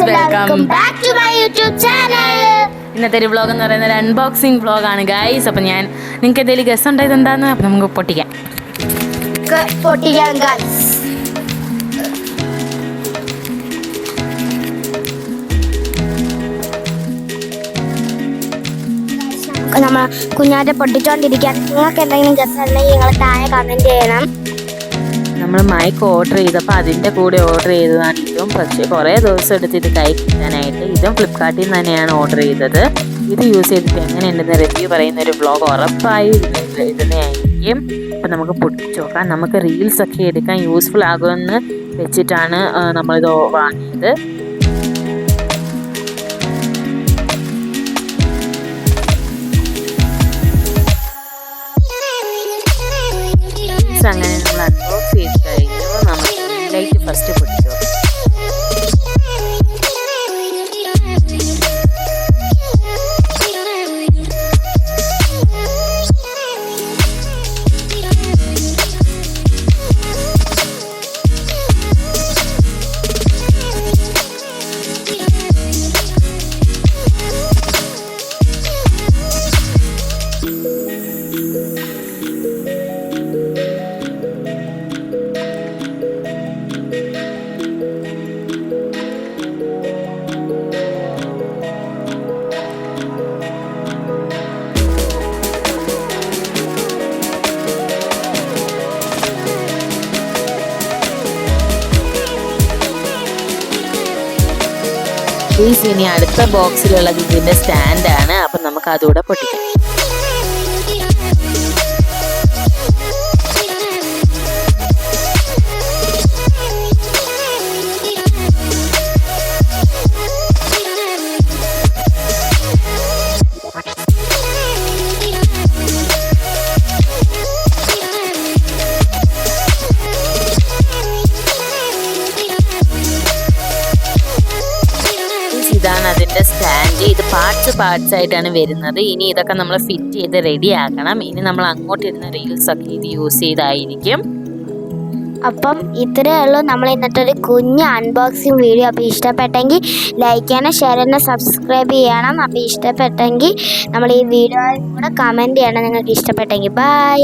Welcome back to my YouTube channel. ഇന്നത്തെ ഒരു vlog എന്ന് പറയുന്നത് ഒരു അൺബോക്സിംഗ് വ്ളോഗാണ് ഗൈസ്. അപ്പം നിങ്ങൾക്ക് എന്തെങ്കിലും ഗസ് ഉണ്ടായത് എന്താണെന്ന് അപ്പം നമുക്ക് പൊട്ടിക്കാം ഗൈസ്. നമ്മൾ കുഞ്ഞാറ്റെ പൊട്ടിച്ചോണ്ടിരിക്കാൻ. നിങ്ങൾക്ക് എന്തെങ്കിലും ഗസ് ഉണ്ടെങ്കിൽ നിങ്ങൾ താഴെ കമന്റ് ചെയ്യണം. നമ്മൾ മൈക്ക് ഓർഡർ ചെയ്തപ്പോൾ അതിൻ്റെ കൂടെ ഓർഡർ ചെയ്തതാണ് ഇതും. പക്ഷേ കുറേ ദിവസം എടുത്ത് ഇത് കൈ കിട്ടാനായിട്ട്. ഇതും ഫ്ലിപ്കാർട്ടിൽ നിന്ന് തന്നെയാണ് ഓർഡർ ചെയ്തത്. ഇത് യൂസ് ചെയ്തിട്ട് എങ്ങനെയുണ്ടെന്ന് റിവ്യൂ പറയുന്ന ഒരു വ്ളോഗ് ഉറപ്പായി ഇടുന്നതായിരിക്കും. അപ്പം നമുക്ക് പൊട്ടിച്ച് നോക്കാം. നമുക്ക് റീൽസൊക്കെ എടുക്കാൻ യൂസ്ഫുൾ ആകുമെന്ന് വെച്ചിട്ടാണ് നമ്മളിത് വാങ്ങിയത്. അങ്ങനെ നമ്മൾ അൺബോക്സ് ചെയ്ത് കഴിഞ്ഞു. നമുക്ക് ലൈറ്റ് ഫസ്റ്റ് പൊട്ടിച്ചു. ഇനി അടുത്ത ബോക്സിലുള്ളത് ഇതിൻ്റെ സ്റ്റാൻഡാണ്. അപ്പം നമുക്ക് അതുകൂടെ പൊട്ടിക്കാം. ഇതാണ് അതിൻ്റെ സ്റ്റാൻഡ്. ഇത് പാർട്സ് ആയിട്ടാണ് വരുന്നത്. ഇനി ഇതൊക്കെ നമ്മൾ ഫിറ്റ് ചെയ്ത് റെഡി ആക്കണം. ഇനി നമ്മൾ അങ്ങോട്ട് ഇരുന്ന റീൽസൊക്കെ ഇത് യൂസ് ചെയ്തായിരിക്കും. അപ്പം ഇത്രയേ ഉള്ളൂ നമ്മൾ ഇന്നത്തെ ഒരു കുഞ്ഞ് അൺബോക്സിങ് വീഡിയോ. അപ്പോൾ ഇഷ്ടപ്പെട്ടെങ്കിൽ ലൈക്ക് ചെയ്യണം, ഷെയർ ചെയ്യണം, സബ്സ്ക്രൈബ് ചെയ്യണം. അപ്പോൾ ഇഷ്ടപ്പെട്ടെങ്കിൽ നമ്മൾ ഈ വീഡിയോയിൽ കൂടെ കമൻറ്റ് ചെയ്യണം നിങ്ങൾക്ക് ഇഷ്ടപ്പെട്ടെങ്കിൽ. ബൈ.